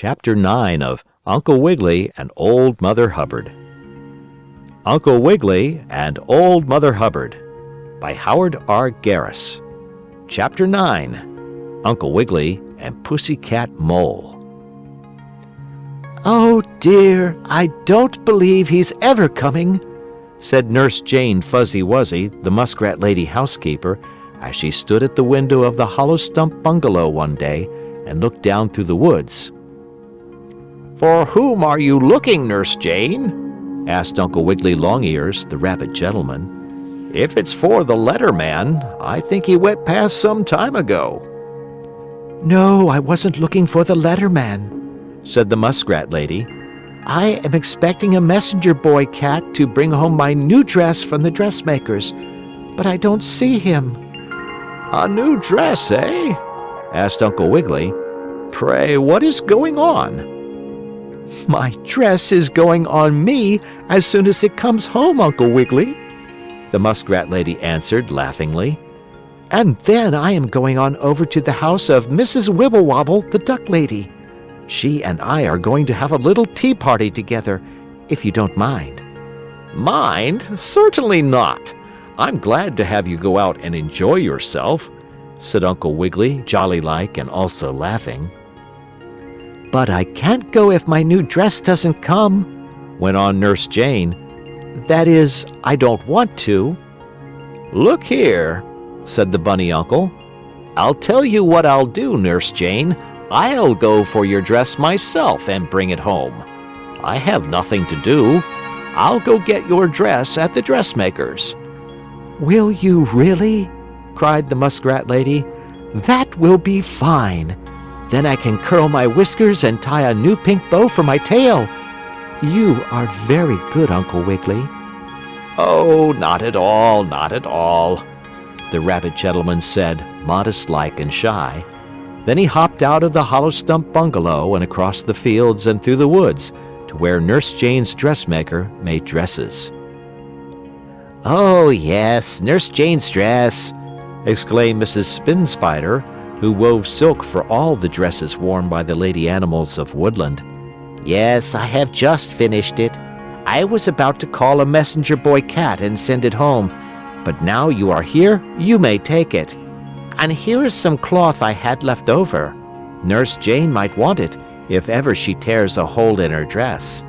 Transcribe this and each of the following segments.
Chapter 9 of Uncle Wiggily and Old Mother Hubbard. Uncle Wiggily and Old Mother Hubbard by Howard R. Garris. Chapter 9. Uncle Wiggily and Pussycat Mole. "Oh dear, I don't believe he's ever coming," said Nurse Jane Fuzzy Wuzzy, the muskrat lady housekeeper, as she stood at the window of the hollow stump bungalow one day and looked down through the woods. "For whom are you looking, Nurse Jane?" asked Uncle Wiggily Longears, the rabbit gentleman. "If it's for the letterman, I think he went past some time ago." "No, I wasn't looking for the letterman," said the muskrat lady. "I am expecting a messenger boy cat to bring home my new dress from the dressmaker's, but I don't see him." "A new dress, eh?" asked Uncle Wiggily. "Pray, what is going on?" "My dress is going on me as soon as it comes home, Uncle Wiggily," the muskrat lady answered laughingly. "And then I am going on over to the house of Mrs. Wibblewobble, the duck lady. She and I are going to have a little tea party together, if you don't mind." "Mind? Certainly not. I'm glad to have you go out and enjoy yourself," said Uncle Wiggily, jolly-like and also laughing. "But I can't go if my new dress doesn't come," went on Nurse Jane. "That is, I don't want to." "Look here," said the bunny uncle. "I'll tell you what I'll do, Nurse Jane. I'll go for your dress myself and bring it home. I have nothing to do. I'll go get your dress at the dressmaker's." "Will you really?" cried the muskrat lady. "That will be fine. Then I can curl my whiskers and tie a new pink bow for my tail. You are very good, Uncle Wiggily." "Oh, not at all, not at all," the rabbit gentleman said, modest-like and shy. Then he hopped out of the hollow stump bungalow and across the fields and through the woods to where Nurse Jane's dressmaker made dresses. "Oh, yes, Nurse Jane's dress!" exclaimed Mrs. Spin Spider, who wove silk for all the dresses worn by the lady animals of Woodland. "Yes, I have just finished it. I was about to call a messenger boy cat and send it home, but now you are here, you may take it. And here is some cloth I had left over. Nurse Jane might want it if ever she tears a hole in her dress."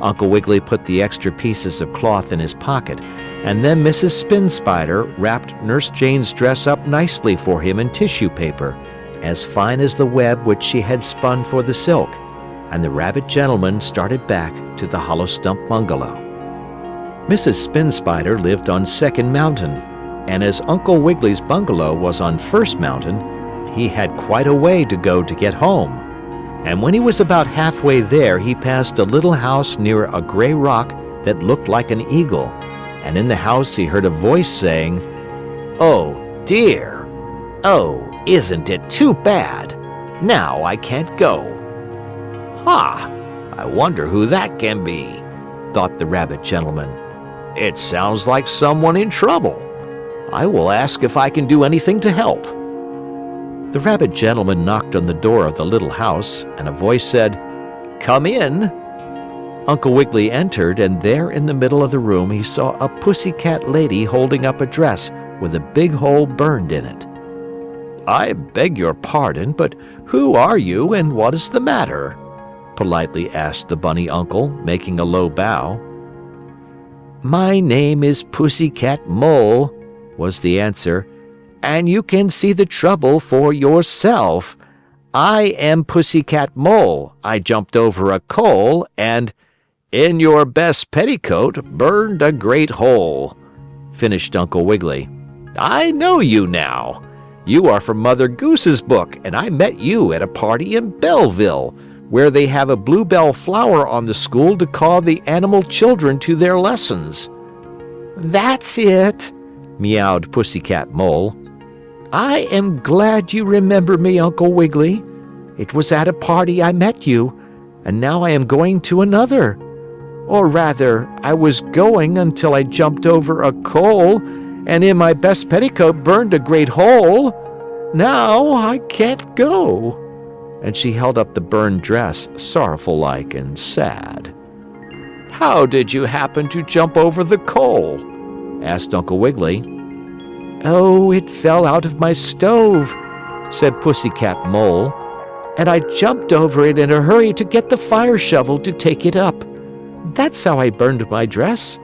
Uncle Wiggily put the extra pieces of cloth in his pocket, and then Mrs. Spin Spider wrapped Nurse Jane's dress up nicely for him in tissue paper, as fine as the web which she had spun for the silk, and the rabbit gentleman started back to the hollow stump bungalow. Mrs. Spin Spider lived on Second Mountain, and as Uncle Wiggily's bungalow was on First Mountain, he had quite a way to go to get home. And when he was about halfway there, he passed a little house near a gray rock that looked like an eagle, and in the house he heard a voice saying, "Oh, dear! Oh, isn't it too bad? Now I can't go." "Ha! I wonder who that can be," thought the rabbit gentleman. "It sounds like someone in trouble. I will ask if I can do anything to help." The rabbit gentleman knocked on the door of the little house, and a voice said, "Come in." Uncle Wiggily entered, and there in the middle of the room he saw a pussycat lady holding up a dress with a big hole burned in it. "I beg your pardon, but who are you and what is the matter?" politely asked the bunny uncle, making a low bow. "My name is Pussycat Mole," was the answer, "and you can see the trouble for yourself. I am Pussycat Mole. I jumped over a coal and, in your best petticoat, burned a great hole," finished Uncle Wiggily. "I know you now. You are from Mother Goose's book, and I met you at a party in Belleville, where they have a bluebell flower on the school to call the animal children to their lessons." "That's it," meowed Pussycat Mole. "I am glad you remember me, Uncle Wiggily. It was at a party I met you, and now I am going to another. Or rather, I was going until I jumped over a coal, and in my best petticoat burned a great hole. Now I can't go." and she held up the burned dress, sorrowful-like and sad. "How did you happen to jump over the coal?" asked Uncle Wiggily. "Oh, it fell out of my stove," said Pussycat Mole, "and I jumped over it in a hurry to get the fire shovel to take it up. That's how I burned my dress.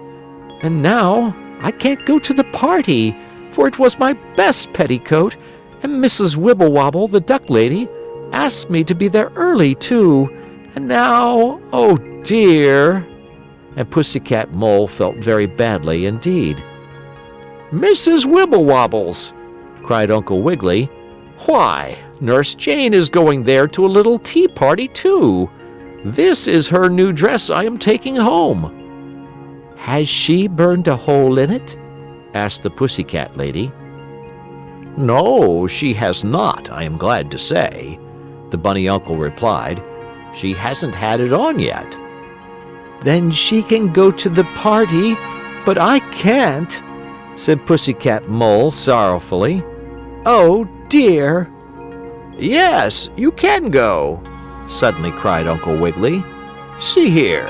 And now I can't go to the party, for it was my best petticoat, and Mrs. Wibblewobble, the duck lady, asked me to be there early, too. And now, oh dear!" And Pussycat Mole felt very badly indeed. "Mrs. Wibblewobbles!" cried Uncle Wiggily. "Why, Nurse Jane is going there to a little tea party, too. This is her new dress I am taking home." "Has she burned a hole in it?" asked the Pussycat lady. "No, she has not, I am glad to say," the bunny uncle replied. "She hasn't had it on yet." "Then she can go to the party, but I can't," said Pussycat Mole sorrowfully. "Oh, dear!" "Yes, you can go," suddenly cried Uncle Wiggily. "See here,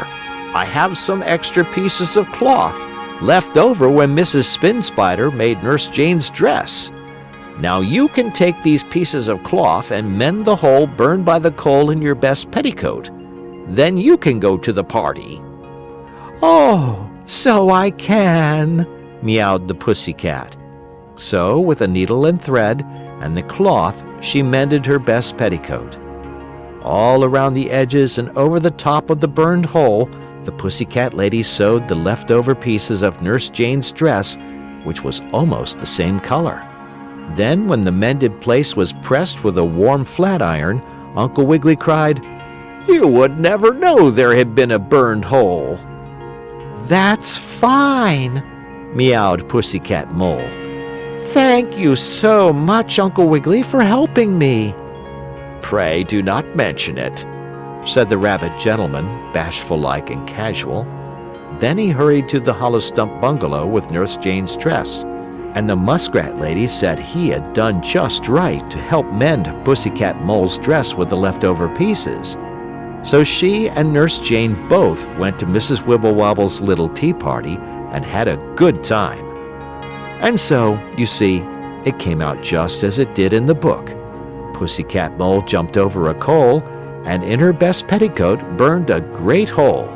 I have some extra pieces of cloth left over when Mrs. Spin Spider made Nurse Jane's dress. Now you can take these pieces of cloth and mend the hole burned by the coal in your best petticoat. Then you can go to the party." "Oh, so I can," meowed the Pussycat. So, with a needle and thread and the cloth, she mended her best petticoat. All around the edges and over the top of the burned hole, the Pussycat lady sewed the leftover pieces of Nurse Jane's dress, which was almost the same color. Then, when the mended place was pressed with a warm flat iron, Uncle Wiggily cried, "You would never know there had been a burned hole." "That's fine," meowed Pussycat Mole. "Thank you so much, Uncle Wiggily, for helping me." "Pray do not mention it," said the rabbit gentleman, bashful-like and casual. Then he hurried to the hollow stump bungalow with Nurse Jane's dress, and the muskrat lady said he had done just right to help mend Pussycat Mole's dress with the leftover pieces. So she and Nurse Jane both went to Mrs. Wibblewobble's little tea party and had a good time. And so, you see, it came out just as it did in the book. Pussycat Mole jumped over a coal, and in her best petticoat burned a great hole.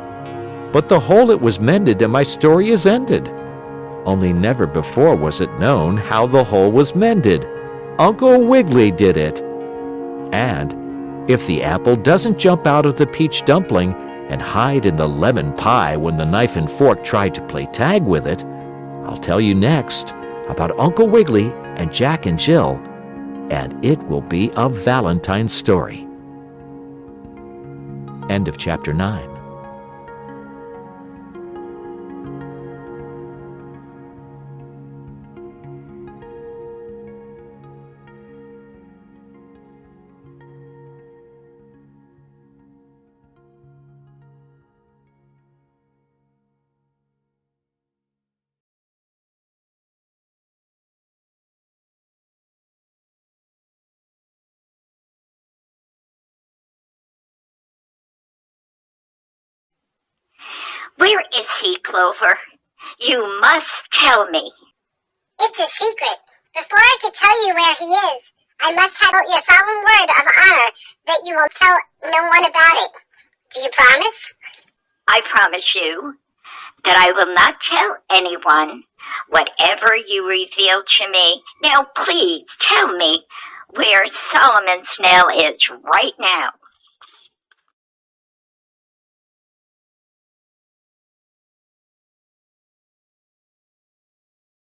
But the hole it was mended and my story is ended. Only never before was it known how the hole was mended. Uncle Wiggily did it. And if the apple doesn't jump out of the peach dumpling and hide in the lemon pie when the knife and fork try to play tag with it, I'll tell you next about Uncle Wiggily and Jack and Jill, and it will be a Valentine's story. End of chapter 9. Where is he, Clover? You must tell me. It's a secret. Before I can tell you where he is, I must have your solemn word of honor that you will tell no one about it. Do you promise? I promise you that I will not tell anyone whatever you reveal to me. Now please tell me where Solomon Snail is right now.